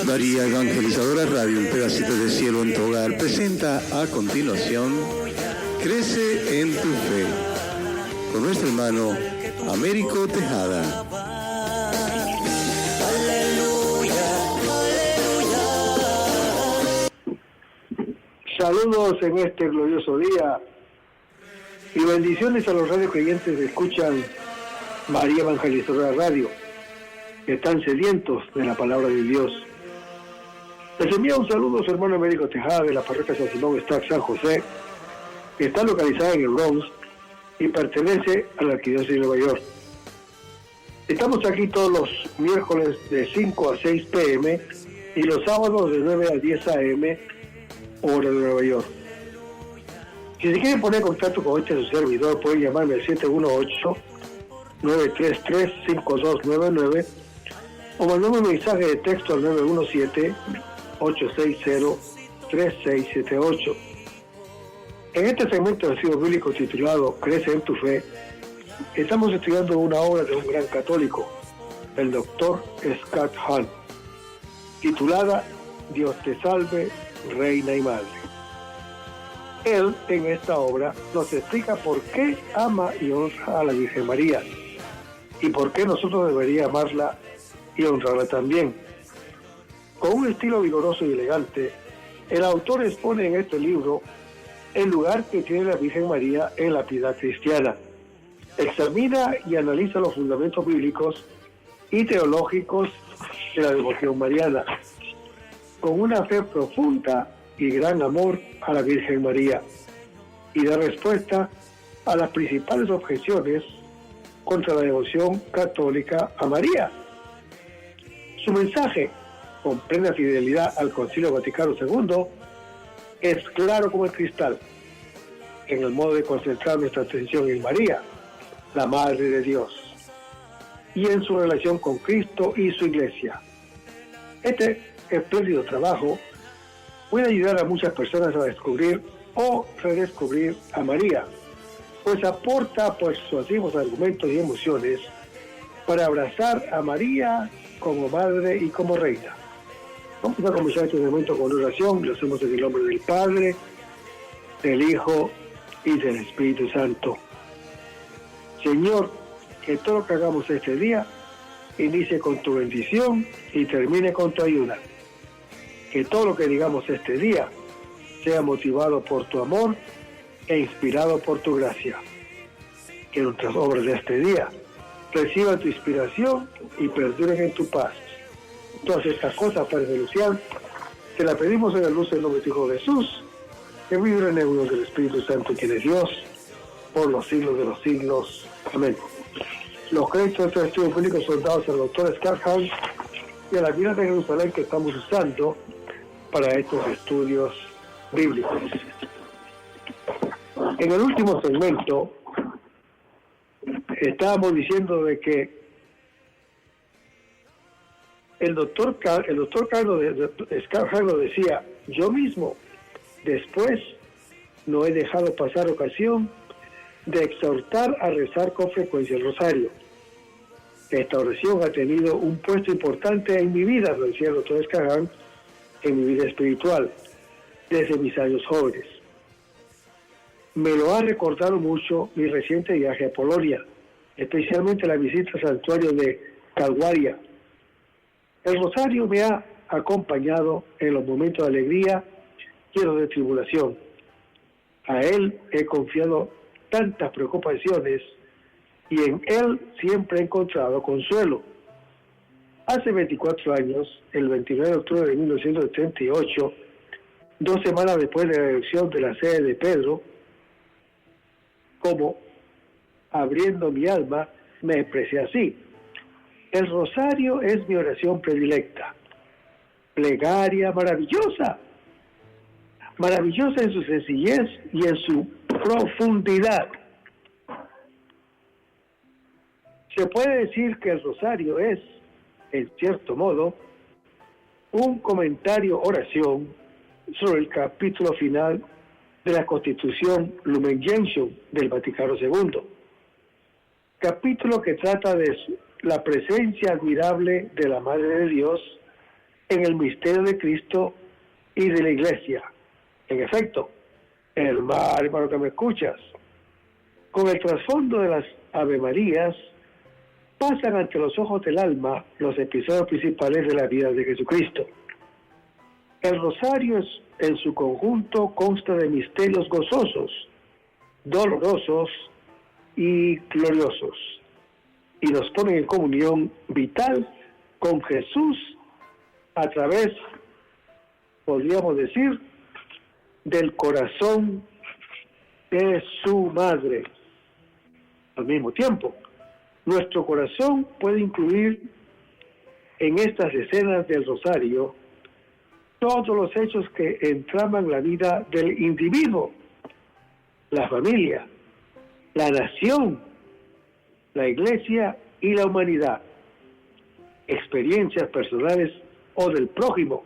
María Evangelizadora Radio, un pedacito de cielo en tu hogar, presenta a continuación Crece en tu fe, con nuestro hermano Américo Tejada. Saludos en este glorioso día y bendiciones a los radiocreyentes que escuchan María Evangelizadora Radio, que están sedientos de la palabra de Dios. Les envía un saludo a su hermano Américo Tejada de la parroquia San Simón Stack San José, que está localizada en el Bronx y pertenece a la Arquidiócesis de Nueva York. Estamos aquí todos los miércoles de 5 a 6 p.m. y los sábados de 9 a 10 a.m. hora de Nueva York. Si se quieren poner en contacto con su servidor, pueden llamarme al 718-933-5299 o mandarme un mensaje de texto al 917-860-3678. En este segmento del estudio bíblico titulado Crece en tu fe, estamos estudiando una obra de un gran católico, el Dr. Scott Hahn, titulada Dios te salve, Reina y Madre. Él, en esta obra, nos explica por qué ama y honra a la Virgen María y por qué nosotros deberíamos amarla y honrarla también. Con un estilo vigoroso y elegante, el autor expone en este libro el lugar que tiene la Virgen María en la piedad cristiana. Examina y analiza los fundamentos bíblicos y teológicos de la devoción mariana, con una fe profunda y gran amor a la Virgen María, y da respuesta a las principales objeciones contra la devoción católica a María. Su mensaje, con plena fidelidad al Concilio Vaticano II, es claro como el cristal, en el modo de concentrar nuestra atención en María, la Madre de Dios, y en su relación con Cristo y su Iglesia. Este espléndido trabajo puede ayudar a muchas personas a descubrir o redescubrir a María, pues aporta persuasivos argumentos y emociones para abrazar a María como Madre y como Reina. Vamos a comenzar este momento con oración. Lo hacemos en el nombre del Padre, del Hijo y del Espíritu Santo. Señor, que todo lo que hagamos este día inicie con tu bendición y termine con tu ayuda. Que todo lo que digamos este día sea motivado por tu amor e inspirado por tu gracia. Que nuestras obras de este día reciban tu inspiración y perduren en tu paz. Todas estas cosas, Padre Celestial, te las pedimos en la luz del nombre de tu Hijo Jesús, que vive en el uno del Espíritu Santo, quien es Dios, por los siglos de los siglos. Amén. Los créditos de estos estudios públicos son dados al doctor Scott Hahn y a la Virgen de Jerusalén que estamos usando para estos estudios bíblicos. En el último segmento estábamos diciendo de que el doctor Scott Hahn lo decía: yo mismo después no he dejado pasar ocasión de exhortar a rezar con frecuencia el rosario. Esta oración ha tenido un puesto importante en mi vida, lo decía el doctor Scott Hahn, en mi vida espiritual, desde mis años jóvenes. Me lo ha recordado mucho mi reciente viaje a Polonia, especialmente la visita al santuario de Calvaria. El rosario me ha acompañado en los momentos de alegría y en los de tribulación. A él he confiado tantas preocupaciones y en él siempre he encontrado consuelo. Hace 24 años, el 29 de octubre de 1978, 2 semanas después de la elección de la sede de Pedro, como abriendo mi alma, me expresé así: el rosario es mi oración predilecta, plegaria maravillosa, maravillosa en su sencillez y en su profundidad. Se puede decir que el rosario es, en cierto modo, un comentario oración sobre el capítulo final de la Constitución Lumen Gentium del Vaticano II, capítulo que trata de la presencia admirable de la Madre de Dios en el misterio de Cristo y de la Iglesia. En efecto, hermano que me escuchas, con el trasfondo de las Ave Marías, pasan ante los ojos del alma los episodios principales de la vida de Jesucristo. El rosario en su conjunto consta de misterios gozosos, dolorosos y gloriosos, y nos ponen en comunión vital con Jesús a través, podríamos decir, del corazón de su madre. Al mismo tiempo, nuestro corazón puede incluir en estas escenas del rosario todos los hechos que entraman la vida del individuo, la familia, la nación, la iglesia y la humanidad, experiencias personales o del prójimo,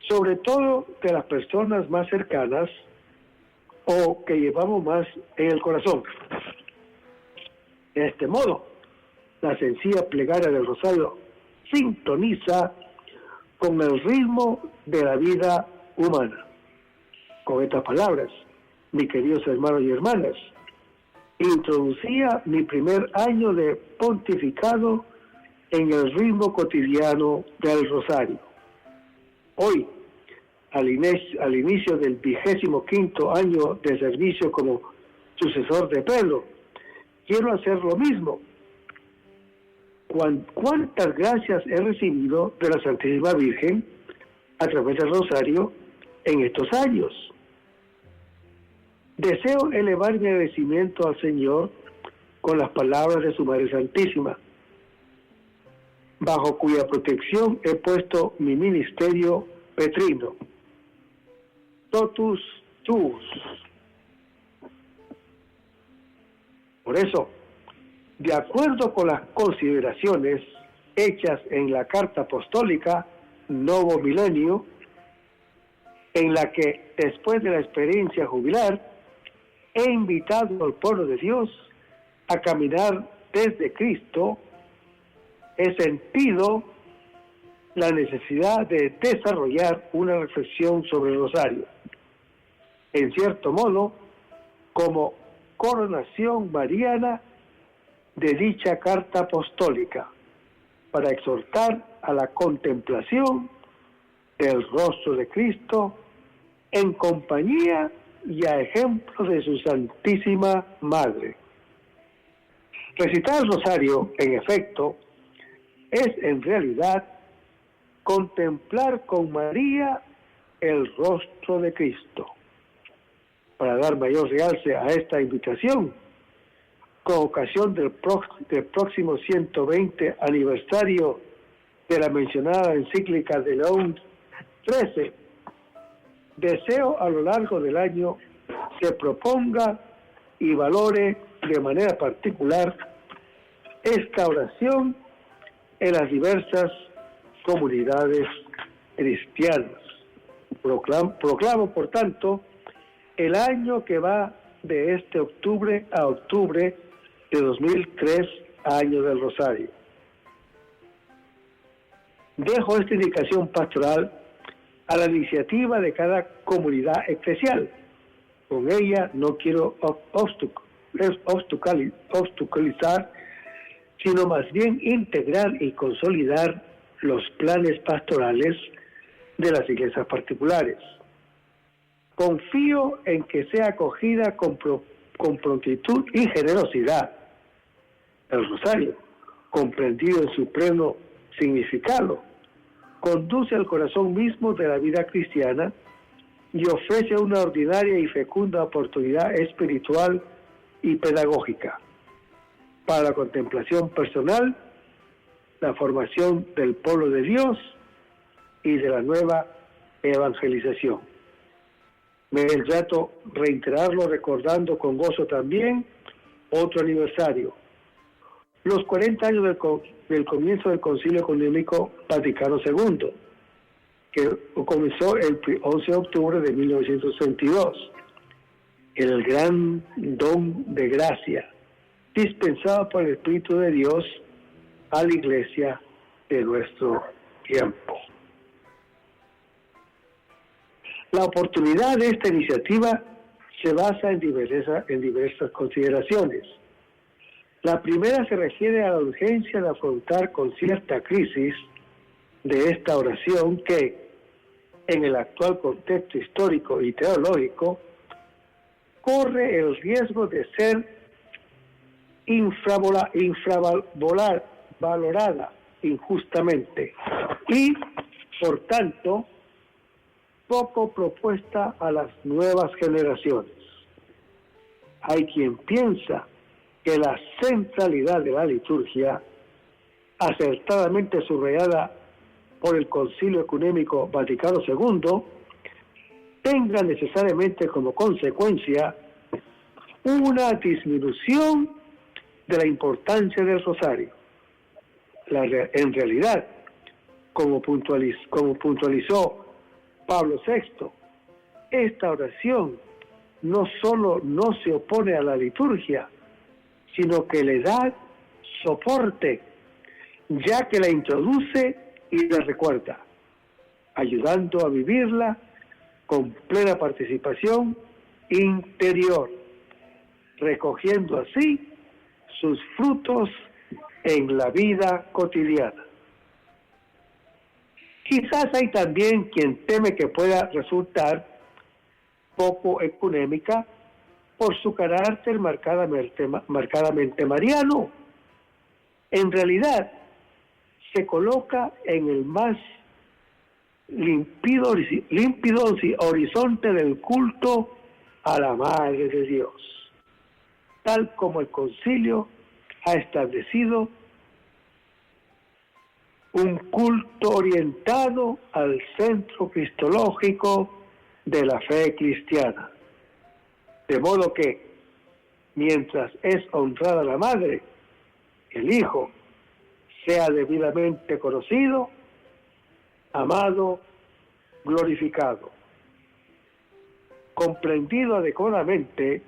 sobre todo de las personas más cercanas o que llevamos más en el corazón. De este modo, la sencilla plegaria del rosario sintoniza con el ritmo de la vida humana. Con estas palabras, mis queridos hermanos y hermanas, introducía mi primer año de pontificado en el ritmo cotidiano del rosario. Hoy, al inicio del 25º año de servicio como sucesor de Pedro, quiero hacer lo mismo. ¿Cuántas gracias he recibido de la Santísima Virgen a través del rosario en estos años? Deseo elevar mi agradecimiento al Señor con las palabras de su Madre Santísima, bajo cuya protección he puesto mi ministerio petrino. Totus tuus. Por eso, de acuerdo con las consideraciones hechas en la Carta Apostólica Novo Milenio, en la que, después de la experiencia jubilar, he invitado al pueblo de Dios a caminar desde Cristo, he sentido la necesidad de desarrollar una reflexión sobre el rosario, en cierto modo, como coronación mariana de dicha carta apostólica, para exhortar a la contemplación del rostro de Cristo en compañía y a ejemplo de su Santísima Madre. Recitar el rosario, en efecto, es en realidad contemplar con María el rostro de Cristo. Para dar mayor realce a esta invitación, con ocasión del próximo 120 aniversario de la mencionada encíclica de León XIII, deseo a lo largo del año se proponga y valore de manera particular esta oración en las diversas comunidades cristianas. Proclamo, por tanto, el año que va de este octubre a octubre de 2003, año del Rosario. Dejo esta indicación pastoral a la iniciativa de cada comunidad eclesial. Con ella no quiero obstaculizar, sino más bien integrar y consolidar los planes pastorales de las iglesias particulares. Confío en que sea acogida con prontitud y generosidad. El rosario, comprendido en su pleno significado, conduce al corazón mismo de la vida cristiana y ofrece una ordinaria y fecunda oportunidad espiritual y pedagógica para la contemplación personal, la formación del pueblo de Dios y de la nueva evangelización. Me es grato reiterarlo, recordando con gozo también otro aniversario, los 40 años del comienzo del Concilio Ecuménico Vaticano II, que comenzó el 11 de octubre de 1962, el gran don de gracia dispensado por el Espíritu de Dios a la Iglesia de nuestro tiempo. La oportunidad de esta iniciativa se basa en diversas consideraciones. La primera se refiere a la urgencia de afrontar con cierta crisis de esta oración que, en el actual contexto histórico y teológico, corre el riesgo de ser infravalorada injustamente y, por tanto, poco propuesta a las nuevas generaciones. Hay quien piensa que la centralidad de la liturgia, acertadamente subrayada por el Concilio Ecuménico Vaticano II, tenga necesariamente como consecuencia una disminución de la importancia del rosario. En realidad, como puntualizó Pablo VI, esta oración no solo no se opone a la liturgia, sino que le da soporte, ya que la introduce y la recuerda, ayudando a vivirla con plena participación interior, recogiendo así sus frutos en la vida cotidiana. Quizás hay también quien teme que pueda resultar poco ecuménica por su carácter marcadamente mariano. En realidad, se coloca en el más límpido horizonte del culto a la Madre de Dios, tal como el Concilio ha establecido un culto orientado al centro cristológico de la fe cristiana. De modo que, mientras es honrada la Madre, el Hijo sea debidamente conocido, amado, glorificado. Comprendido adecuadamente,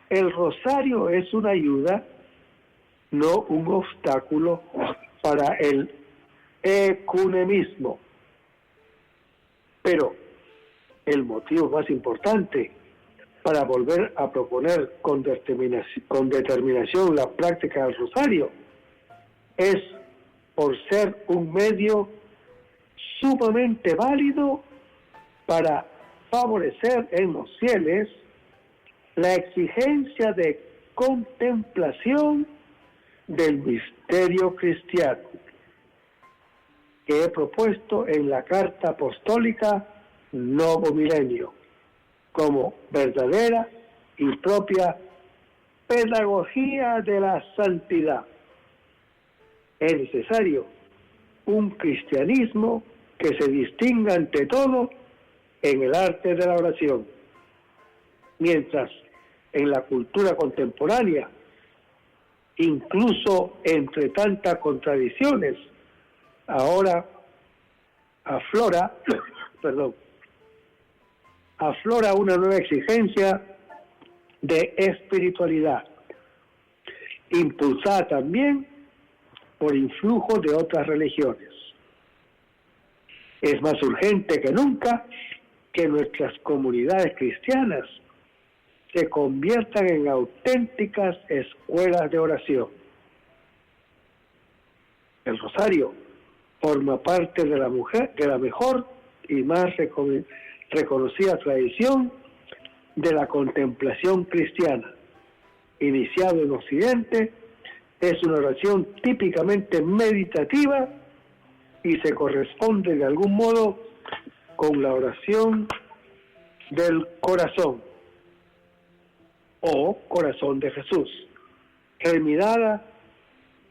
el rosario es una ayuda, no un obstáculo para el ecumenismo. Pero el motivo más importante para volver a proponer con determinación la práctica del rosario es por ser un medio sumamente válido para favorecer en los fieles la exigencia de contemplación del misterio cristiano que he propuesto en la Carta Apostólica Novo Milenio como verdadera y propia pedagogía de la santidad. Es necesario un cristianismo que se distinga ante todo en el arte de la oración, mientras en la cultura contemporánea, incluso entre tantas contradicciones, ahora aflora una nueva exigencia de espiritualidad, impulsada también por influjo de otras religiones. Es más urgente que nunca que nuestras comunidades cristianas se conviertan en auténticas escuelas de oración. El rosario forma parte de la mejor y más reconocida tradición de la contemplación cristiana. Iniciado en Occidente, es una oración típicamente meditativa y se corresponde de algún modo con la oración del corazón o corazón de Jesús, germinada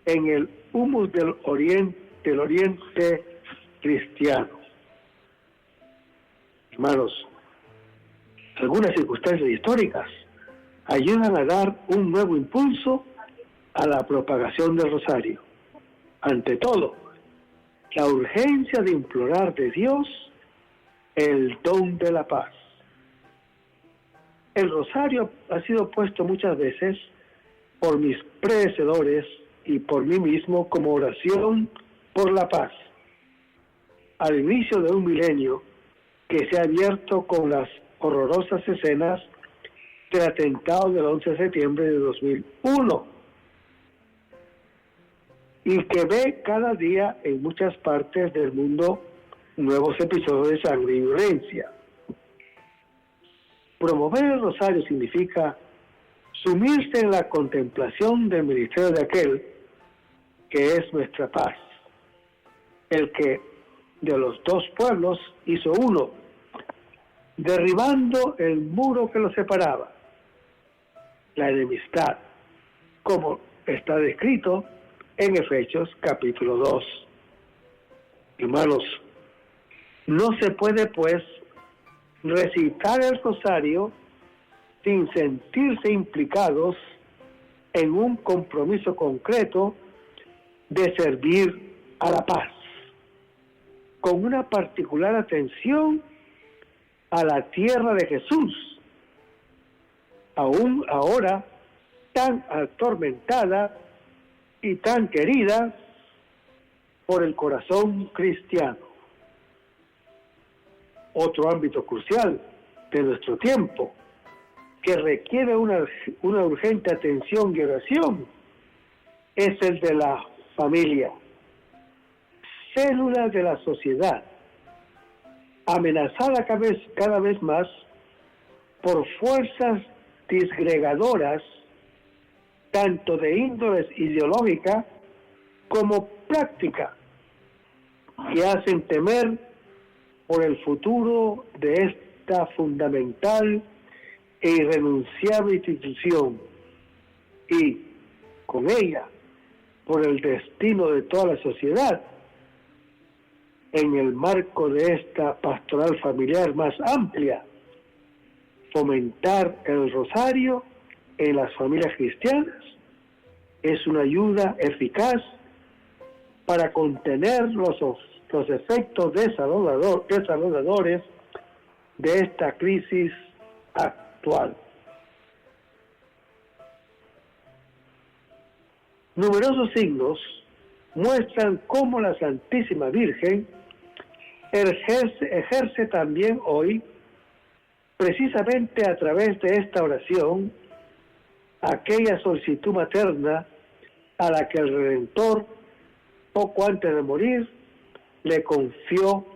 en el humus del oriente cristiano. Hermanos, algunas circunstancias históricas ayudan a dar un nuevo impulso a la propagación del rosario. Ante todo, la urgencia de implorar de Dios el don de la paz. El rosario ha sido puesto muchas veces por mis predecesores y por mí mismo como oración por la paz. Al inicio de un milenio, que se ha abierto con las horrorosas escenas del atentado del 11 de septiembre de 2001 y que ve cada día en muchas partes del mundo nuevos episodios de sangre y violencia. Promover el rosario significa sumirse en la contemplación del ministerio de aquel que es nuestra paz, el que de los dos pueblos hizo uno, derribando el muro que los separaba, la enemistad, como está descrito en Efesios capítulo 2. Hermanos, no se puede pues recitar el rosario sin sentirse implicados en un compromiso concreto de servir a la paz, con una particular atención a la tierra de Jesús, aún ahora tan atormentada y tan querida por el corazón cristiano. Otro ámbito crucial de nuestro tiempo que requiere una urgente atención y oración es el de la familia, célula de la sociedad, amenazada cada vez más por fuerzas disgregadoras tanto de índole ideológica como práctica, que hacen temer por el futuro de esta fundamental e irrenunciable institución y, con ella, por el destino de toda la sociedad, en el marco de esta pastoral familiar más amplia. Fomentar el rosario en las familias cristianas es una ayuda eficaz para contener los efectos desalentadores de esta crisis actual. Numerosos signos muestran cómo la Santísima Virgen ejerce también hoy, precisamente a través de esta oración, aquella solicitud materna a la que el Redentor, poco antes de morir, le confió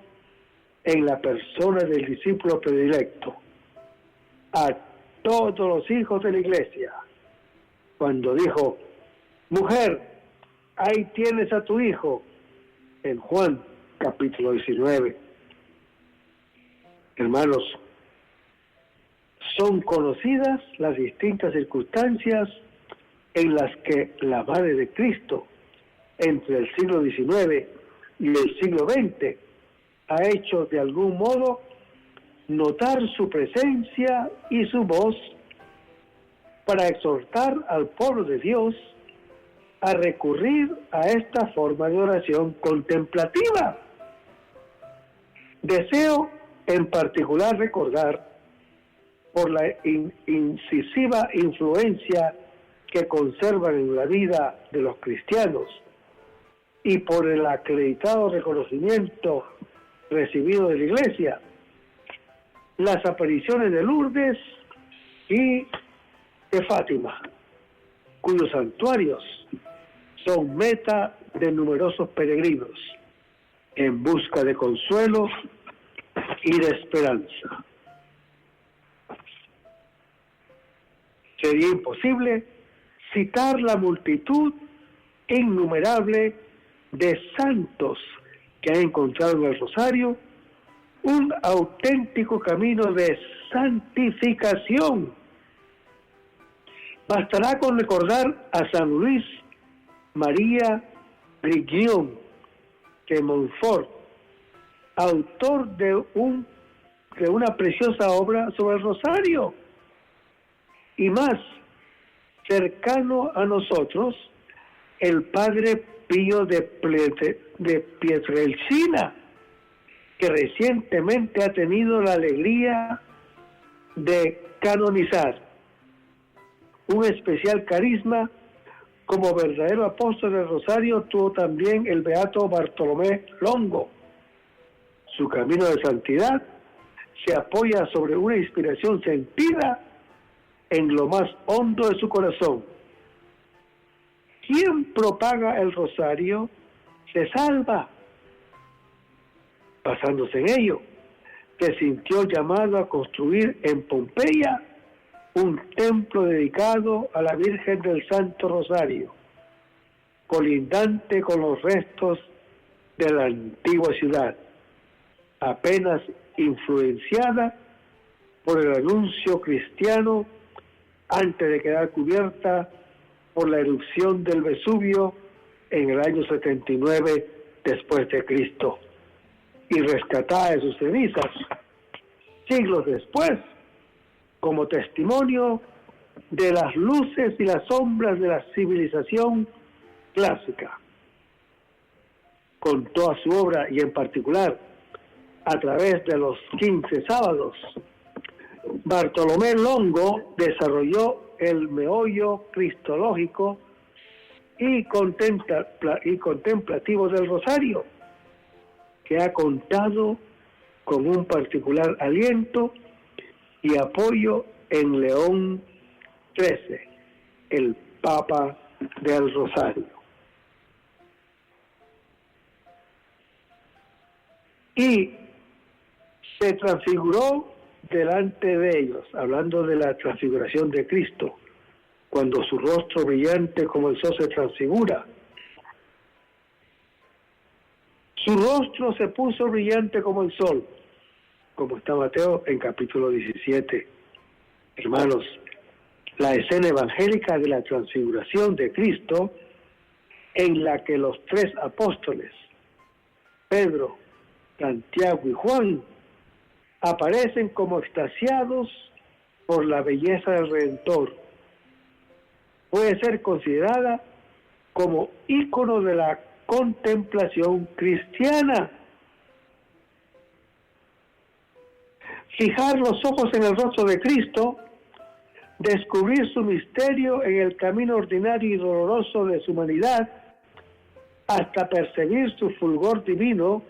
en la persona del discípulo predilecto a todos los hijos de la Iglesia, cuando dijo: mujer, ahí tienes a tu hijo, en Juan capítulo 19. Hermanos, son conocidas las distintas circunstancias en las que la Madre de Cristo, entre el siglo XIX y el siglo XX, ha hecho de algún modo notar su presencia y su voz para exhortar al pueblo de Dios a recurrir a esta forma de oración contemplativa. Deseo en particular recordar, por la incisiva influencia que conservan en la vida de los cristianos y por el acreditado reconocimiento recibido de la Iglesia, las apariciones de Lourdes y de Fátima, cuyos santuarios son meta de numerosos peregrinos en busca de consuelo y de esperanza. Sería imposible citar la multitud innumerable de santos que han encontrado en el Rosario un auténtico camino de santificación. Bastará con recordar a San Luis María Grignion de Montfort, autor de una preciosa obra sobre el Rosario, y más cercano a nosotros, el Padre Pío de Pietrelcina, que recientemente ha tenido la alegría de canonizar. Un especial carisma como verdadero apóstol del Rosario tuvo también el beato Bartolomé Longo. Su camino de santidad se apoya sobre una inspiración sentida en lo más hondo de su corazón. Quien propaga el rosario se salva. Basándose en ello, se sintió llamado a construir en Pompeya un templo dedicado a la Virgen del Santo Rosario, colindante con los restos de la antigua ciudad, apenas influenciada por el anuncio cristiano antes de quedar cubierta por la erupción del Vesubio en el año 79 después de Cristo y rescatada de sus cenizas siglos después como testimonio de las luces y las sombras de la civilización clásica. Con toda su obra y en particular a través de los 15 sábados, Bartolomé Longo desarrolló el meollo cristológico y contemplativo del Rosario, que ha contado con un particular aliento y apoyo en León XIII, el Papa del Rosario. Y se transfiguró delante de ellos, hablando de la transfiguración de Cristo, cuando su rostro brillante como el sol se transfigura. Su rostro se puso brillante como el sol, como está Mateo en capítulo 17. Hermanos, la escena evangélica de la transfiguración de Cristo, en la que los tres apóstoles, Pedro, Santiago y Juan, aparecen como extasiados por la belleza del Redentor, puede ser considerada como ícono de la contemplación cristiana. Fijar los ojos en el rostro de Cristo, descubrir su misterio en el camino ordinario y doloroso de su humanidad, hasta percibir su fulgor divino,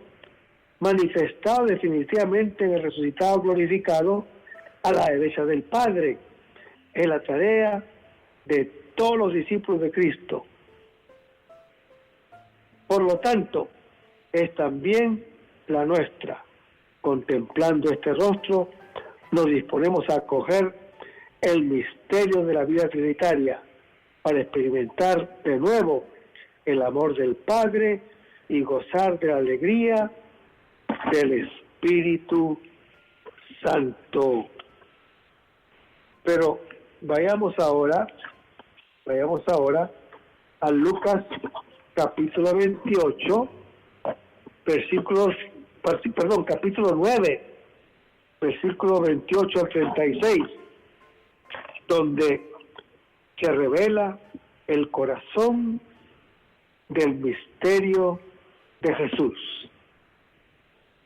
manifestado definitivamente en el resucitado glorificado a la derecha del Padre, es la tarea de todos los discípulos de Cristo. Por lo tanto, es también la nuestra. Contemplando este rostro, nos disponemos a acoger el misterio de la vida trinitaria para experimentar de nuevo el amor del Padre y gozar de la alegría del Espíritu Santo. Pero vayamos ahora a Lucas capítulo 28, capítulo 9, versículo 28 al 36, donde se revela el corazón del misterio de Jesús.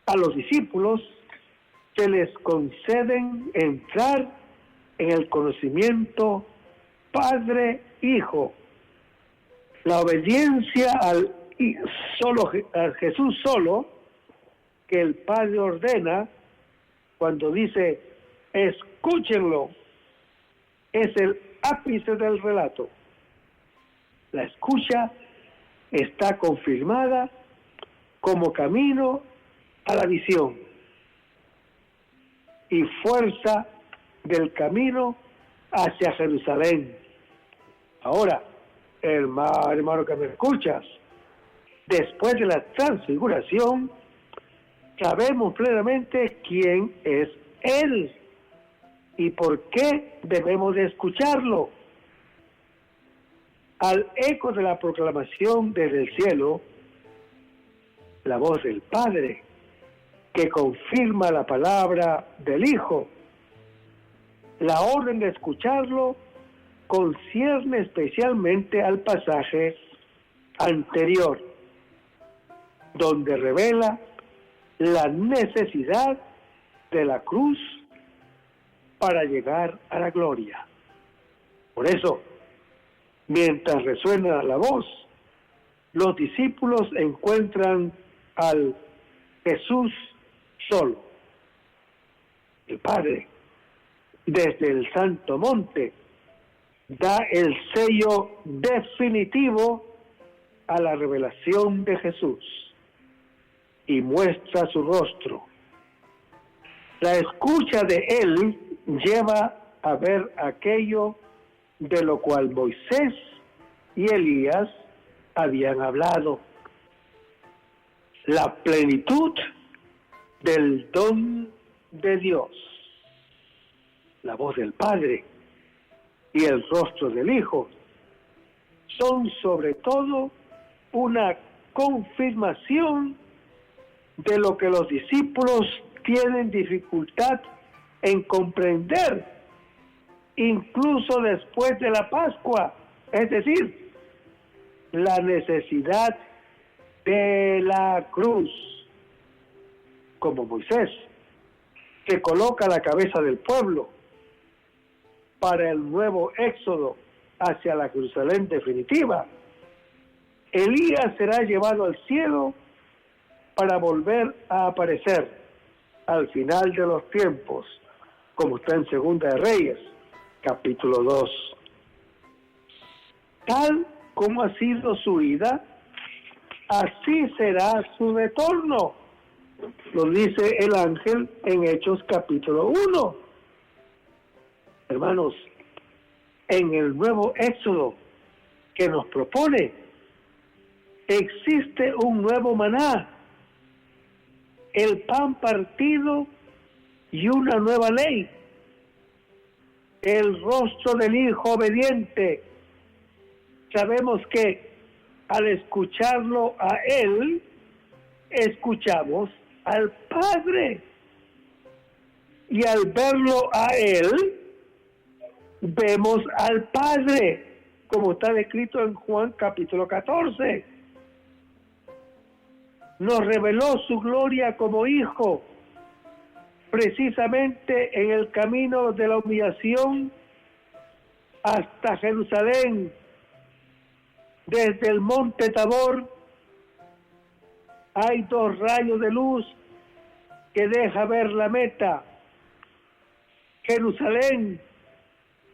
A los discípulos se les conceden entrar en el conocimiento Padre-Hijo, la obediencia al Jesús solo, que el Padre ordena cuando dice, escúchenlo, es el ápice del relato. La escucha está confirmada como camino a la visión y fuerza del camino hacia Jerusalén. Ahora, hermano que me escuchas, después de la transfiguración, sabemos plenamente quién es Él y por qué debemos de escucharlo. Al eco de la proclamación desde el cielo, la voz del Padre, que confirma la palabra del Hijo, la orden de escucharlo concierne especialmente al pasaje anterior, donde revela la necesidad de la cruz para llegar a la gloria. Por eso, mientras resuena la voz, los discípulos encuentran al Jesús solo. el Padre, desde el Santo Monte, da el sello definitivo a la revelación de Jesús y muestra su rostro. La escucha de él lleva a ver aquello de lo cual Moisés y Elías habían hablado. La plenitud del don de Dios, la voz del Padre y el rostro del Hijo son sobre todo una confirmación de lo que los discípulos tienen dificultad en comprender, incluso después de la Pascua, es decir, la necesidad de la cruz. Como Moisés, que coloca la cabeza del pueblo para el nuevo éxodo hacia la Jerusalén definitiva, Elías será llevado al cielo para volver a aparecer al final de los tiempos, como está en Segunda de Reyes, capítulo 2. Tal como ha sido su ida, así será su retorno, lo dice el ángel en Hechos capítulo 1. Hermanos, en el nuevo éxodo que nos propone, existe un nuevo maná, el pan partido y una nueva ley, el rostro del Hijo obediente. Sabemos que al escucharlo a Él, escuchamos al Padre. Y al verlo a Él, vemos al Padre, como está descrito en Juan capítulo 14. Nos reveló su gloria como Hijo, precisamente en el camino de la humillación hasta Jerusalén. Desde el monte Tabor hay dos rayos de luz que deja ver la meta, Jerusalén,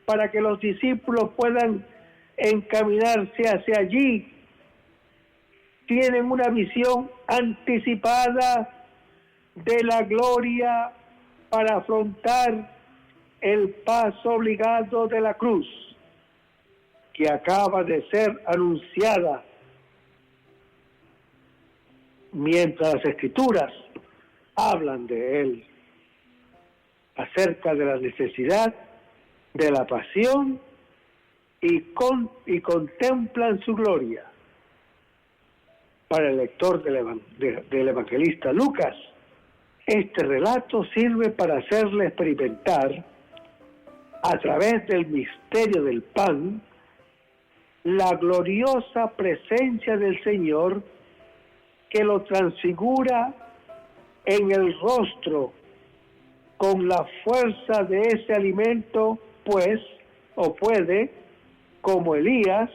para que los discípulos puedan encaminarse hacia allí. Tienen una visión anticipada de la gloria para afrontar el paso obligado de la cruz, que acaba de ser anunciada, mientras las Escrituras hablan de él, acerca de la necesidad de la pasión y contemplan su gloria. Para el lector del evangelista Lucas, este relato sirve para hacerle experimentar, a través del misterio del pan, la gloriosa presencia del Señor, que lo transfigura en el rostro con la fuerza de ese alimento, pues, o puede, como Elías,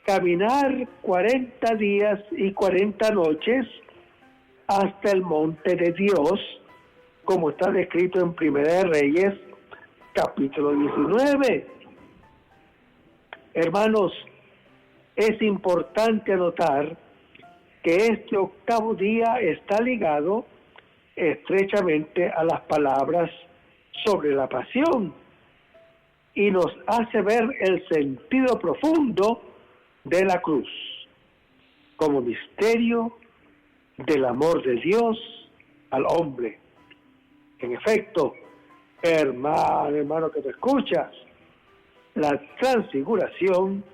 caminar 40 días y 40 noches hasta el monte de Dios, como está descrito en Primera de Reyes, capítulo 19. Hermanos, es importante anotar que este octavo día está ligado estrechamente a las palabras sobre la pasión y nos hace ver el sentido profundo de la cruz como misterio del amor de Dios al hombre. En efecto, hermano que te escuchas, la transfiguración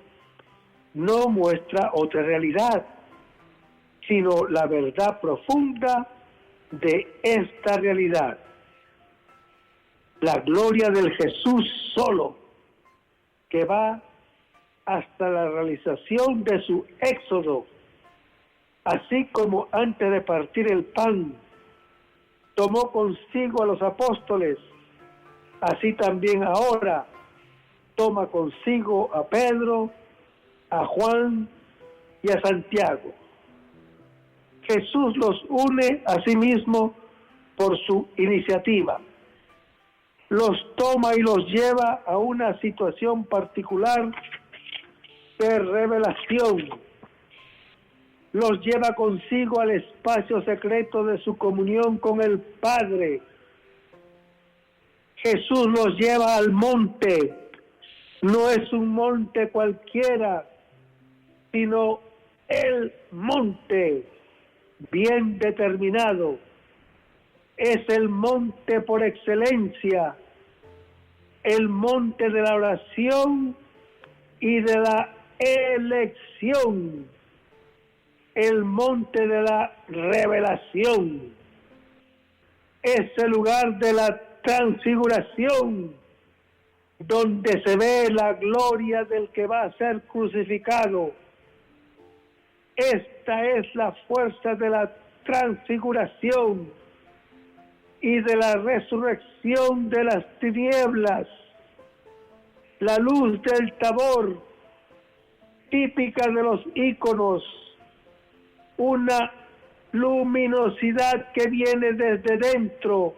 no muestra otra realidad, sino la verdad profunda de esta realidad. La gloria del Jesús solo, que va hasta la realización de su éxodo, así como antes de partir el pan, tomó consigo a los apóstoles, así también ahora toma consigo a Pedro, a Juan y a Santiago. Jesús los une a sí mismo por su iniciativa. los toma y los lleva a una situación particular de revelación. Los lleva consigo al espacio secreto de su comunión con el Padre. Jesús los lleva al monte. No es un monte cualquiera, sino el monte bien determinado. Es el monte por excelencia, el monte de la oración y de la elección, el monte de la revelación. Es el lugar de la transfiguración, donde se ve la gloria del que va a ser crucificado. Esta es la fuerza de la transfiguración y de la resurrección de las tinieblas. La luz del Tabor, típica de los íconos, una luminosidad que viene desde dentro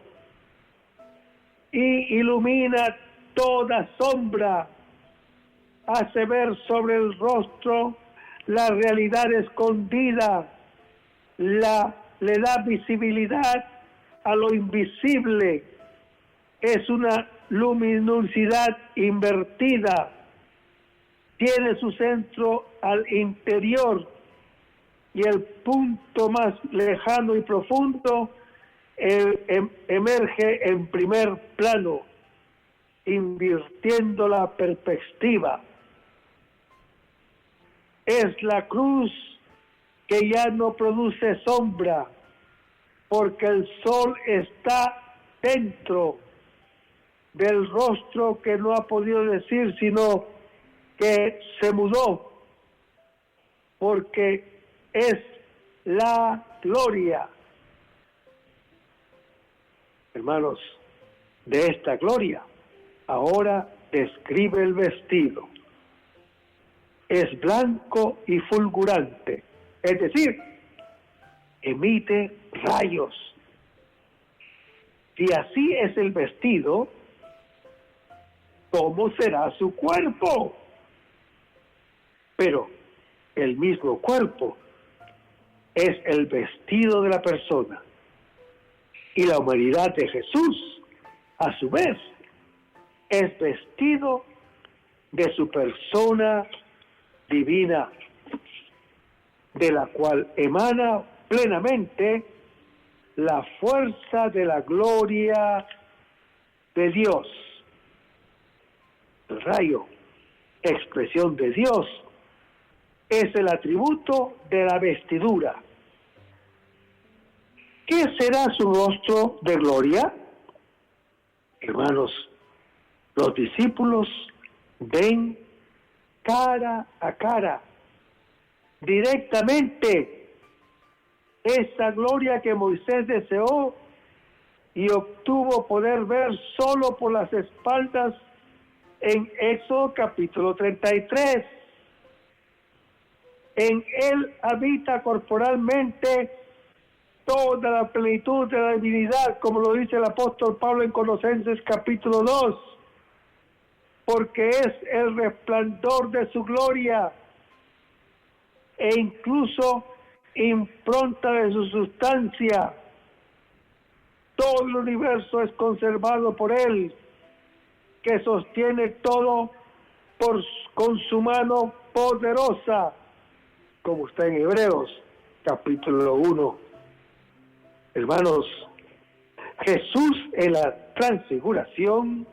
y ilumina toda sombra, hace ver sobre el rostro la realidad escondida, le da visibilidad a lo invisible. Es una luminosidad invertida, tiene su centro al interior y el punto más lejano y profundo emerge en primer plano, invirtiendo la perspectiva. Es la cruz que ya no produce sombra, porque el sol está dentro del rostro que no ha podido decir, sino que se mudó, porque es la gloria. Hermanos, de esta gloria ahora describe el vestido. Es blanco y fulgurante, es decir, emite rayos. Si así es el vestido, ¿cómo será su cuerpo? Pero el mismo cuerpo es el vestido de la persona. Y la humanidad de Jesús, a su vez, es vestido de su persona divina, de la cual emana plenamente la fuerza de la gloria de Dios. El rayo, expresión de Dios, es el atributo de la vestidura. ¿Qué será su rostro de gloria? Hermanos, los discípulos ven cara a cara, directamente, esa gloria que Moisés deseó y obtuvo poder ver solo por las espaldas en Éxodo capítulo 33. En él habita corporalmente toda la plenitud de la divinidad, como lo dice el apóstol Pablo en Colosenses capítulo 2, porque es el resplandor de su gloria e incluso impronta de su sustancia. Todo el universo es conservado por él, que sostiene todo con su mano poderosa, como está en Hebreos capítulo 1. Hermanos, Jesús en la transfiguración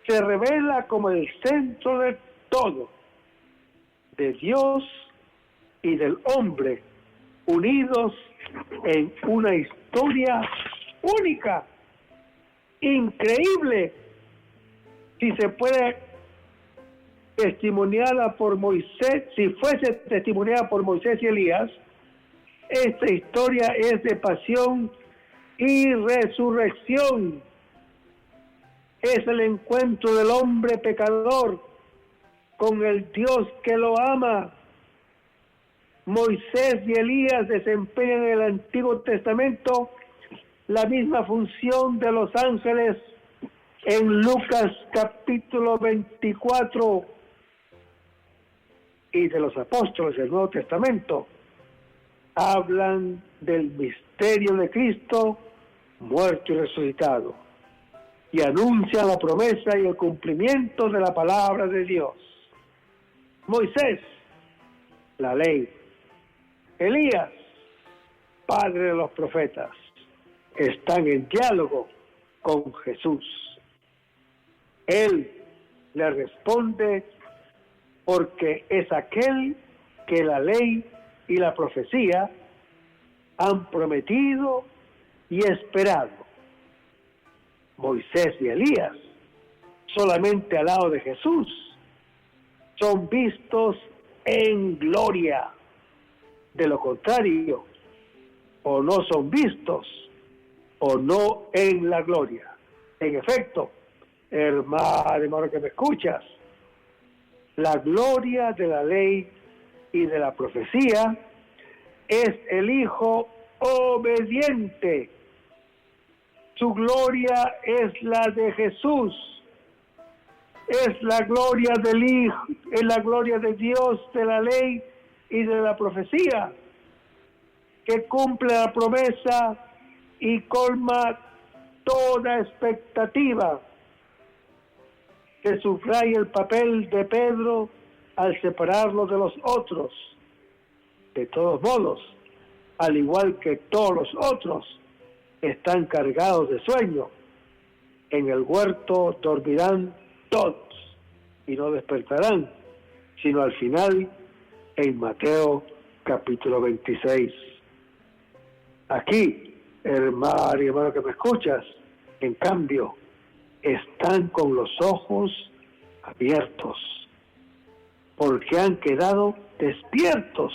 se revela como el centro de todo, de Dios y del hombre, unidos en una historia única, increíble, si se puede testimoniada por Moisés, si fuese testimoniada por Moisés y Elías. Esta historia es de pasión y resurrección. Es el encuentro del hombre pecador con el Dios que lo ama. Moisés y Elías desempeñan en el Antiguo Testamento la misma función de los ángeles En Lucas capítulo 24 y de los apóstoles del Nuevo Testamento hablan del misterio de Cristo muerto y resucitado y anuncian la promesa y el cumplimiento de la palabra de Dios. Moisés, la ley. Elías, padre de los profetas, están en diálogo con Jesús. Él le responde porque es aquel que la ley y la profecía han prometido y esperado. Moisés y Elías, solamente al lado de Jesús, son vistos en gloria. De lo contrario, o no son vistos o no en la gloria. En efecto, hermano que me escuchas, la gloria de la ley y de la profecía es el Hijo obediente. Su gloria es la de Jesús. Es la gloria del Hijo, es la gloria de Dios, de la ley y de la profecía, que cumple la promesa y colma toda expectativa, que subraya el papel de Pedro al separarlo de los otros. De todos modos, al igual que todos los otros, están cargados de sueño. En el huerto dormirán todos y no despertarán, sino al final en Mateo capítulo 26. Aquí, hermano y hermano que me escuchas, en cambio, están con los ojos abiertos, porque han quedado despiertos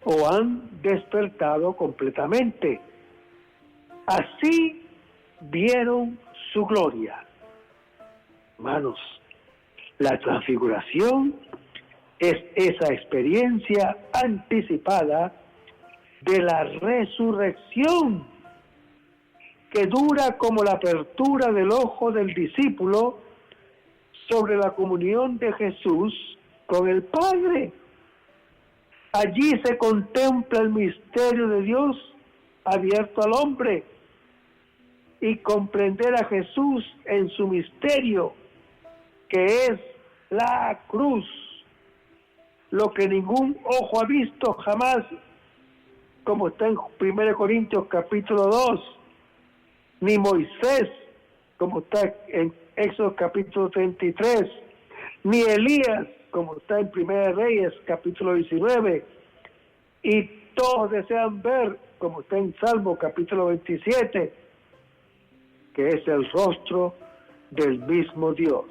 o han despertado completamente. Así vieron su gloria. Hermanos, la transfiguración es esa experiencia anticipada de la resurrección, que dura como la apertura del ojo del discípulo sobre la comunión de Jesús con el Padre. Allí se contempla el misterio de Dios abierto al hombre y comprender a Jesús en su misterio, que es la cruz, lo que ningún ojo ha visto jamás, como está en 1 Corintios capítulo 2, ni Moisés, como está en Éxodo capítulo 33, ni Elías, como está en 1 Reyes capítulo 19, y todos desean ver, como está en Salmo capítulo 27, que es el rostro del mismo Dios.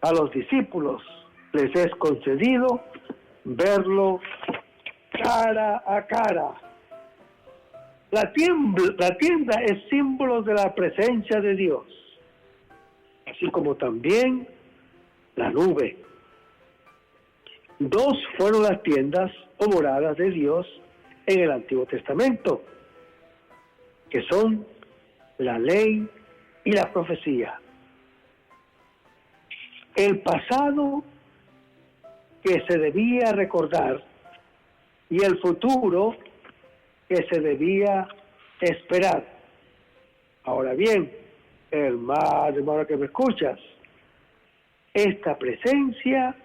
A los discípulos les es concedido verlo cara a cara. La tienda es símbolo de la presencia de Dios, así como también la nube. Dos fueron las tiendas o moradas de Dios en el Antiguo Testamento, que son la ley y la profecía. El pasado que se debía recordar y el futuro que se debía esperar. Ahora bien, hermano que me escuchas, esta presencia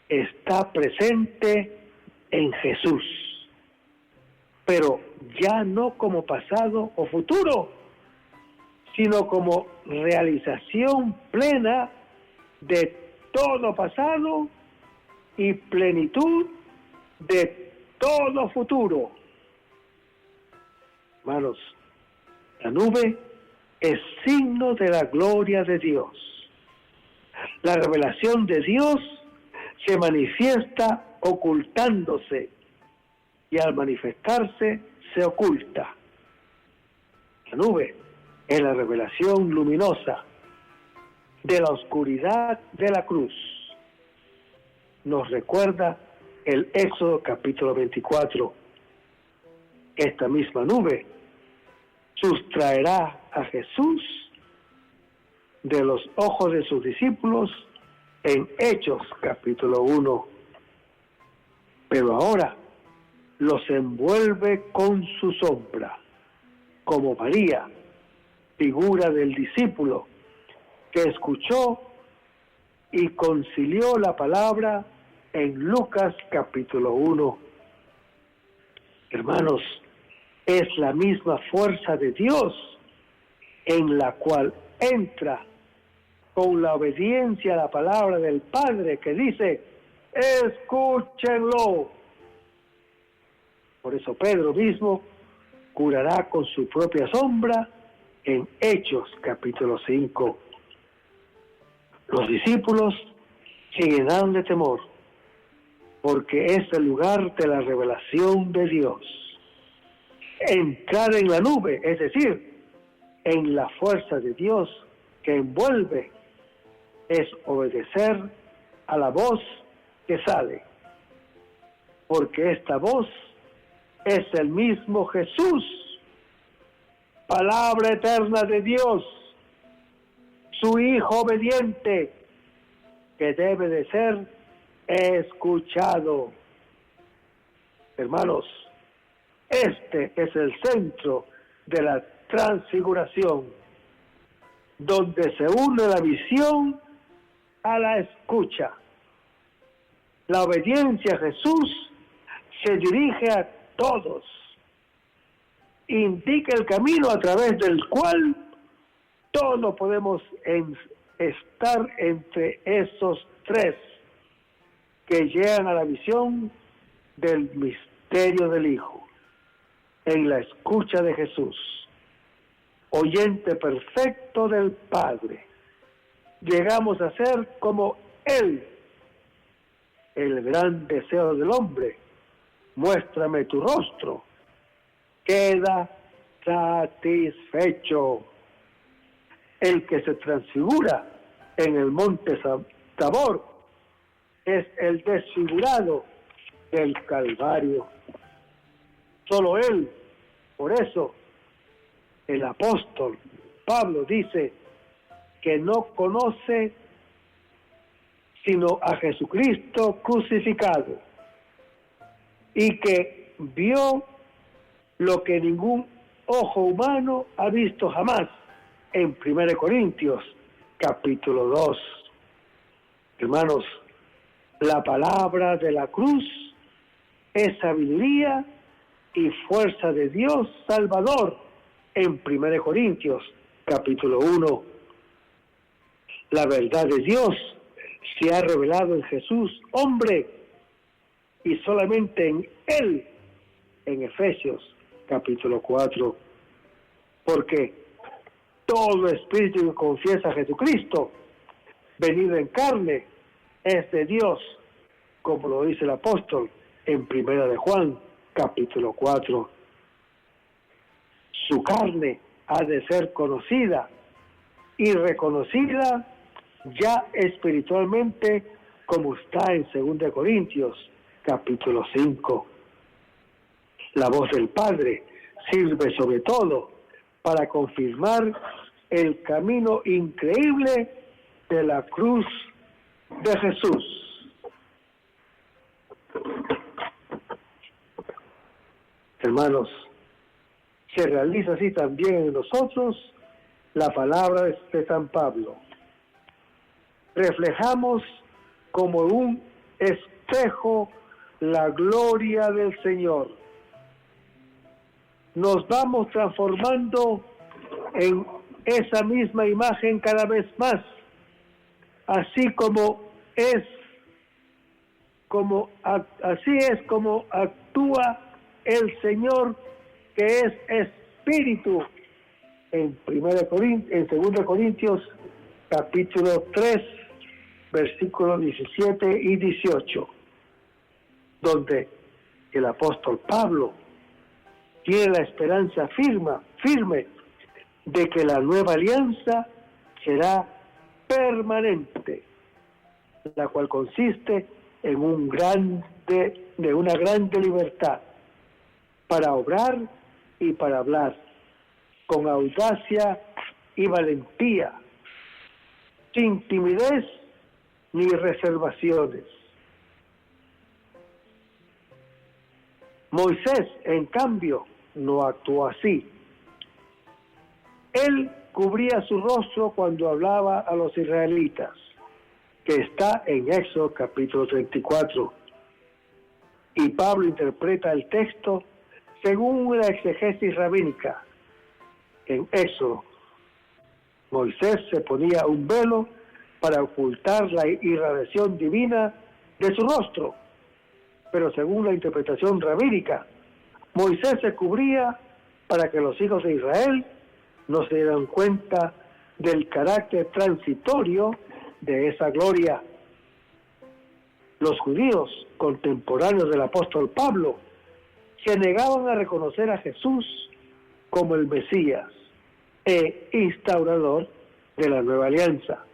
está presente en Jesús, pero ya no como pasado o futuro, sino como realización plena de todo pasado y plenitud de todo futuro. Hermanos, la nube es signo de la gloria de Dios. La revelación de Dios se manifiesta ocultándose y al manifestarse se oculta. La nube es la revelación luminosa de la oscuridad de la cruz. Nos recuerda el Éxodo capítulo 24. Esta misma nube sustraerá a Jesús de los ojos de sus discípulos en Hechos capítulo 1. Pero ahora los envuelve con su sombra, como María, figura del discípulo que escuchó y concilió la palabra en Lucas capítulo 1. Hermanos, es la misma fuerza de Dios en la cual entra con la obediencia a la palabra del Padre que dice, escúchenlo. Por eso Pedro mismo curará con su propia sombra en Hechos capítulo 5. Los discípulos se llenaron de temor porque es el lugar de la revelación de Dios. Entrar en la nube, es decir, en la fuerza de Dios que envuelve, es obedecer a la voz que sale, porque esta voz es el mismo Jesús, palabra eterna de Dios, su Hijo obediente, que debe de ser escuchado. Hermanos, este es el centro de la transfiguración, donde se une la visión a la escucha. La obediencia a Jesús se dirige a todos, indica el camino a través del cual todos podemos estar entre esos tres que llegan a la visión del misterio del Hijo, en la escucha de Jesús, oyente perfecto del Padre. Llegamos a ser como Él. El gran deseo del hombre, muéstrame tu rostro, queda satisfecho. El que se transfigura en el monte Tabor es el desfigurado del Calvario. Solo Él. Por eso el apóstol Pablo dice que no conoce sino a Jesucristo crucificado, y que vio lo que ningún ojo humano ha visto jamás, en 1 Corintios capítulo 2. Hermanos, la palabra de la cruz es sabiduría y fuerza de Dios Salvador, en 1 Corintios capítulo 1. La verdad de Dios se ha revelado en Jesús, hombre, y solamente en Él, en Efesios capítulo 4. Porque todo espíritu que confiesa a Jesucristo, venido en carne, es de Dios, como lo dice el apóstol en 1 de Juan capítulo 4. Su carne ha de ser conocida y reconocida ya espiritualmente, como está en 2 Corintios capítulo 5. La voz del Padre sirve sobre todo para confirmar el camino increíble de la cruz de Jesús. Hermanos, se realiza así también en nosotros la palabra de San Pablo. Reflejamos como un espejo la gloria del Señor. Nos vamos transformando en esa misma imagen cada vez más, así es como actúa el Señor, que es Espíritu, en 2 Corintios capítulo 3, versículos 17 y 18, donde el apóstol Pablo tiene la esperanza firme de que la nueva alianza será permanente, la cual consiste en una grande libertad para obrar y para hablar, con audacia y valentía, sin timidez ni reservaciones. Moisés, en cambio, no actuó así. Él cubría su rostro cuando hablaba a los israelitas, que está en Éxodo capítulo 34. Y Pablo interpreta el texto según una exegesis rabínica. En Éxodo, Moisés se ponía un velo para ocultar la irradiación divina de su rostro, pero según la interpretación rabínica, Moisés se cubría para que los hijos de Israel no se dieran cuenta del carácter transitorio de esa gloria. Los judíos contemporáneos del apóstol Pablo se negaban a reconocer a Jesús como el Mesías e instaurador de la nueva alianza.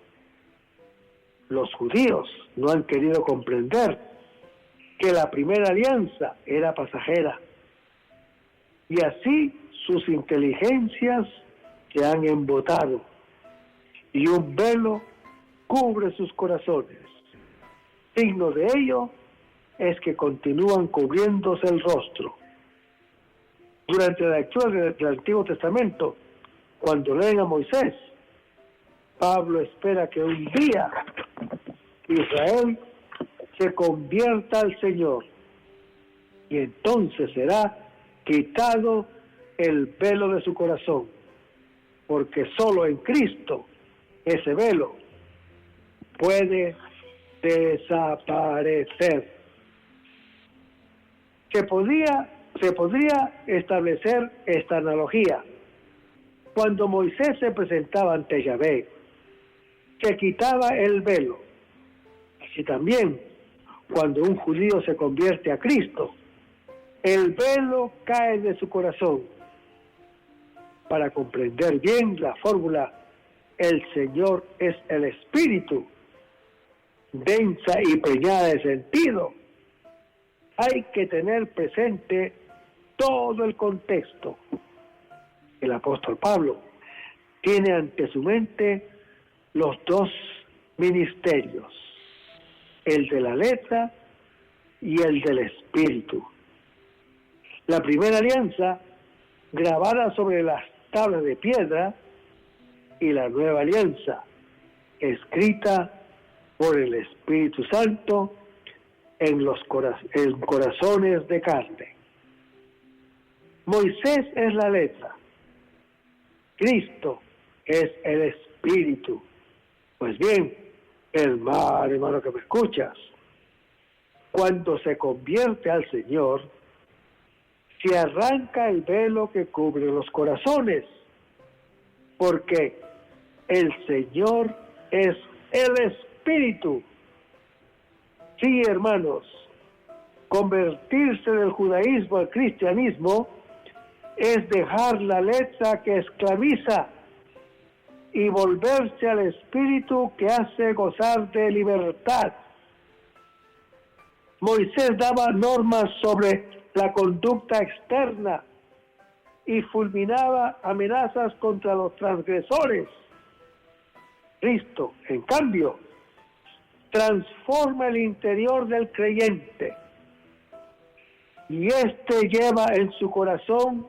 Los judíos no han querido comprender que la primera alianza era pasajera, y así sus inteligencias se han embotado y un velo cubre sus corazones. Signo de ello es que continúan cubriéndose el rostro. Durante la lectura del Antiguo Testamento, cuando leen a Moisés, Pablo espera que un día Israel se convierta al Señor, y entonces será quitado el velo de su corazón, porque solo en Cristo ese velo puede desaparecer. Se podría establecer esta analogía. Cuando Moisés se presentaba ante Yahvé, se quitaba el velo. Así también, cuando un judío se convierte a Cristo, el velo cae de su corazón. Para comprender bien la fórmula, el Señor es el Espíritu, densa y preñada de sentido, hay que tener presente todo el contexto. El apóstol Pablo tiene ante su mente los dos ministerios, el de la letra y el del espíritu. La primera alianza, grabada sobre las tablas de piedra, y la nueva alianza, escrita por el Espíritu Santo en los corazones de carne. Moisés es la letra, Cristo es el Espíritu. Pues bien, hermano que me escuchas, cuando se convierte al Señor, se arranca el velo que cubre los corazones, porque el Señor es el Espíritu. Sí, hermanos, convertirse del judaísmo al cristianismo es dejar la letra que esclaviza y volverse al Espíritu que hace gozar de libertad. Moisés daba normas sobre la conducta externa y fulminaba amenazas contra los transgresores. Cristo, en cambio, transforma el interior del creyente y éste lleva en su corazón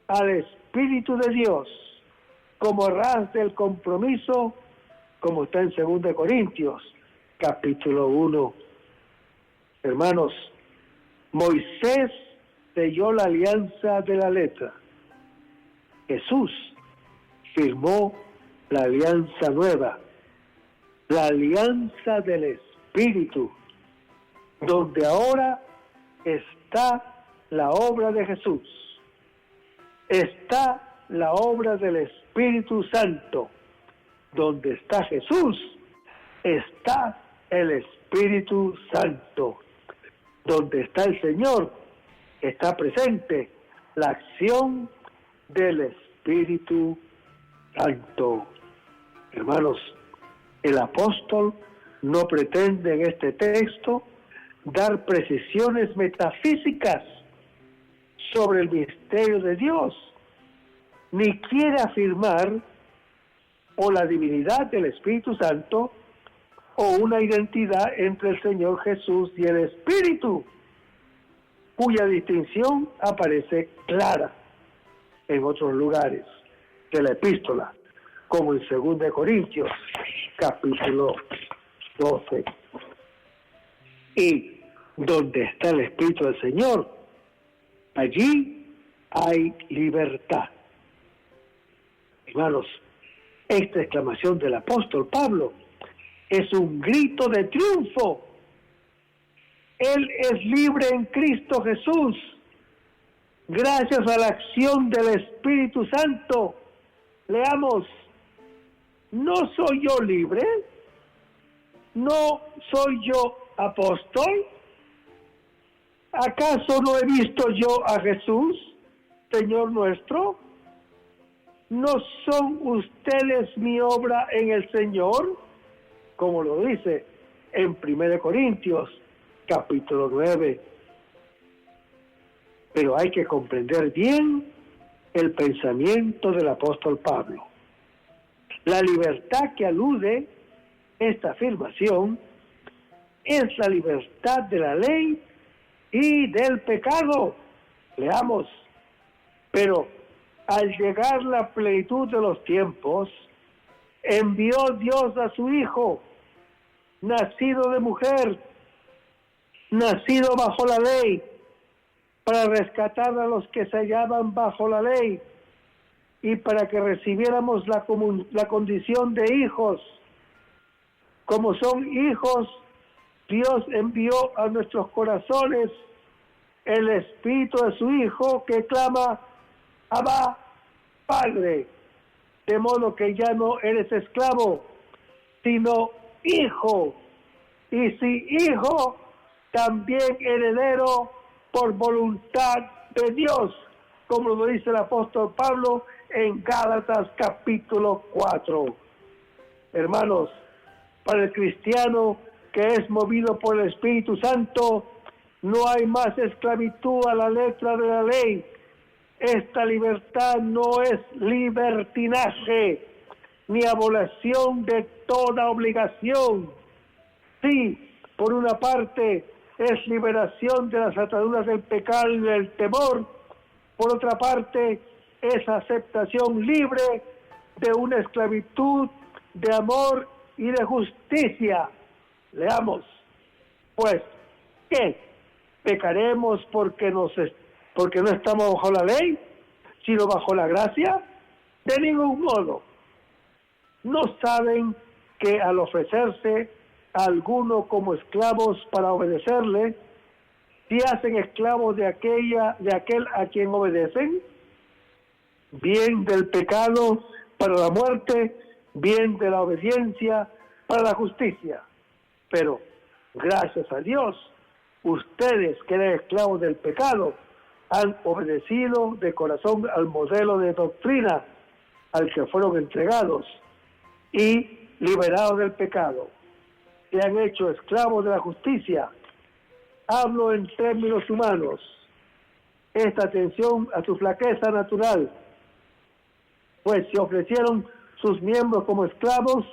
al Espíritu de Dios como ras del compromiso, como está en 2 Corintios, capítulo 1. Hermanos, Moisés selló la alianza de la letra. Jesús firmó la alianza nueva, la alianza del Espíritu, donde ahora está la obra de Jesús, está la obra del Espíritu Santo. Donde está Jesús, está el Espíritu Santo. Donde está el Señor, está presente la acción del Espíritu Santo. Hermanos, el apóstol no pretende en este texto dar precisiones metafísicas sobre el misterio de Dios, ni quiere afirmar o la divinidad del Espíritu Santo o una identidad entre el Señor Jesús y el Espíritu, cuya distinción aparece clara en otros lugares de la epístola, como en 2 Corintios, capítulo 12. Y donde está el Espíritu del Señor, allí hay libertad. Hermanos, esta exclamación del apóstol Pablo es un grito de triunfo. Él es libre en Cristo Jesús, gracias a la acción del Espíritu Santo. Leamos: ¿no soy yo libre? ¿No soy yo apóstol? ¿Acaso no he visto yo a Jesús, Señor nuestro? ¿No son ustedes mi obra en el Señor? Como lo dice en 1 Corintios, capítulo 9. Pero hay que comprender bien el pensamiento del apóstol Pablo. La libertad que alude esta afirmación es la libertad de la ley y del pecado. Leamos: pero al llegar la plenitud de los tiempos, envió Dios a su Hijo, nacido de mujer, nacido bajo la ley, para rescatar a los que se hallaban bajo la ley y para que recibiéramos la condición de hijos. Como son hijos, Dios envió a nuestros corazones el Espíritu de su Hijo, que clama: Abba, Padre. De modo que ya no eres esclavo, sino hijo. Y si hijo, también heredero por voluntad de Dios, como lo dice el apóstol Pablo en Gálatas capítulo 4. Hermanos, para el cristiano que es movido por el Espíritu Santo, no hay más esclavitud a la letra de la ley. Esta libertad no es libertinaje, ni abolición de toda obligación. Sí, por una parte, es liberación de las ataduras del pecado y del temor. Por otra parte, es aceptación libre de una esclavitud de amor y de justicia. Leamos: pues, ¿qué? ¿Pecaremos porque no estamos bajo la ley, sino bajo la gracia? De ningún modo. ¿No saben que al ofrecerse a alguno como esclavos para obedecerle, si hacen esclavos de aquel a quien obedecen? Bien del pecado para la muerte, bien de la obediencia para la justicia. Pero, gracias a Dios, ustedes que eran esclavos del pecado, han obedecido de corazón al modelo de doctrina al que fueron entregados y liberados del pecado. Se han hecho esclavos de la justicia. Hablo en términos humanos. Esta atención a su flaqueza natural, pues se ofrecieron sus miembros como esclavos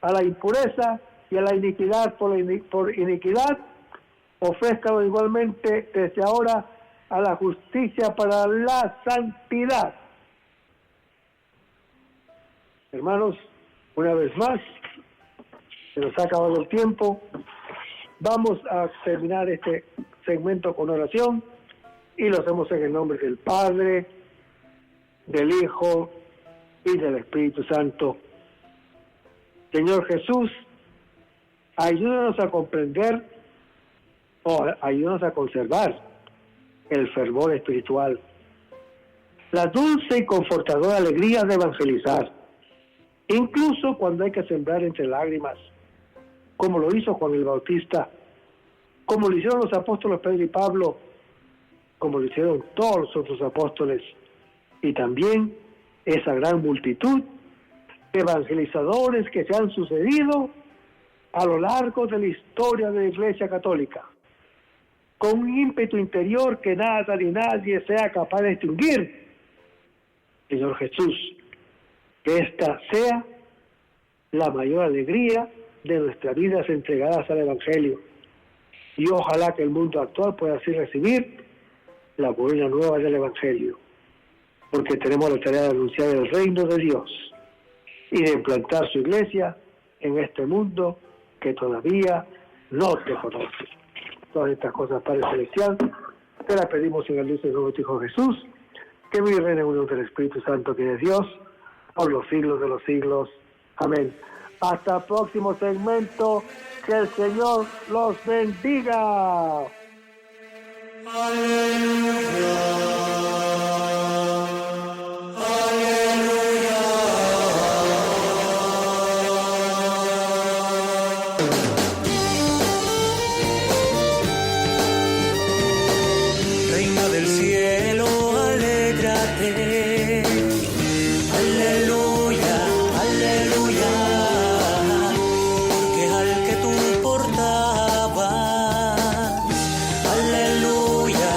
a la impureza y a la iniquidad por iniquidad, ofrézcanlo igualmente desde ahora a la justicia para la santidad. Hermanos, una vez más, se nos ha acabado el tiempo. Vamos a terminar este segmento con oración y lo hacemos en el nombre del Padre, del Hijo y del Espíritu Santo. Señor Jesús, ayúdanos a comprender o ayúdanos a conservar el fervor espiritual, la dulce y confortadora alegría de evangelizar, incluso cuando hay que sembrar entre lágrimas, como lo hizo Juan el Bautista, como lo hicieron los apóstoles Pedro y Pablo, como lo hicieron todos los otros apóstoles, y también esa gran multitud de evangelizadores que se han sucedido a lo largo de la historia de la Iglesia Católica, con un ímpetu interior que nada ni nadie sea capaz de extinguir, Señor Jesús, que esta sea la mayor alegría de nuestras vidas entregadas al Evangelio. Y ojalá que el mundo actual pueda así recibir la buena nueva del Evangelio, porque tenemos la tarea de anunciar el reino de Dios y de implantar su iglesia en este mundo que todavía no te conoce. Todas estas cosas, Padre Celestial, te las pedimos en el dulce nombre de tu Hijo Jesús, que vive y reina en unión del Espíritu Santo, que es Dios, por los siglos de los siglos. Amén. Hasta el próximo segmento. Que el Señor los bendiga. Reina del cielo, alégrate. Aleluya, aleluya. Porque al que tú portabas, aleluya,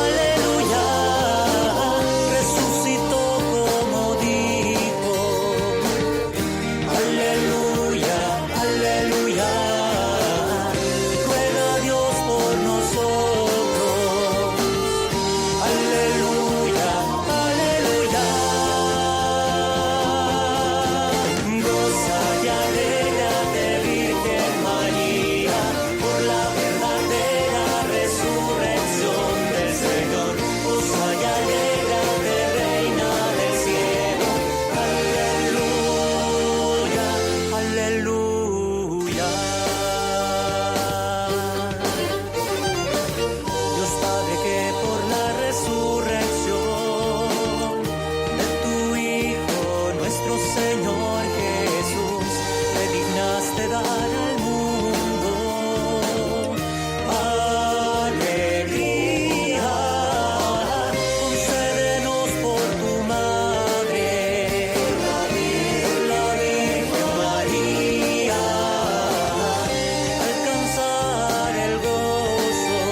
aleluya, resucitó como dijo. Aleluya, aleluya. Ruega a Dios por nosotros. Aleluya, aleluya. Goza y alégrate, Virgen María, por la verdadera resurrección del Señor. Goza y alégrate, Reina del cielo. Aleluya, aleluya. Dios Padre, que por la resurrección de tu Hijo, nuestro Señor Jesús, te dignaste dar al mundo alegría. Concédenos por tu Madre, la Virgen María, alcanzar el gozo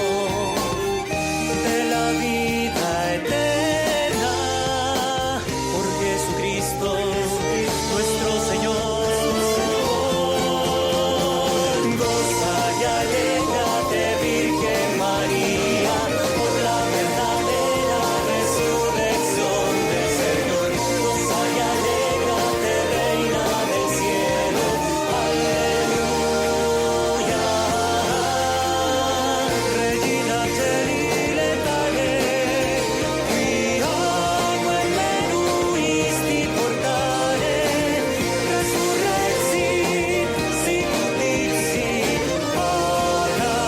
de la vida eterna, por Jesucristo nuestro Señor. Goza y alégrate, Virgen María, por la verdadera resurrección del Señor. Goza y alégrate, Reina del cielo. Aleluya. Regina celile tale, amo en menuisti portale, resurrexit, sicut dixit, ora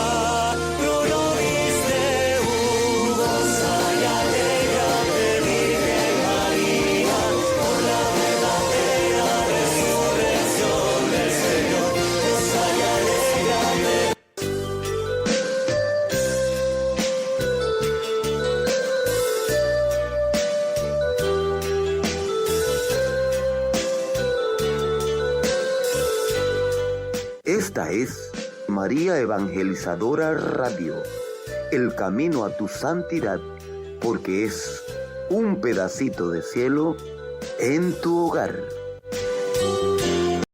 pro nobis Deum. Goza y alégrate, Virgen María, por la verdadera resurrección del Señor. Goza y alégrate. Esta es María Evangelizadora Radio, el camino a tu santidad, porque es un pedacito de cielo en tu hogar.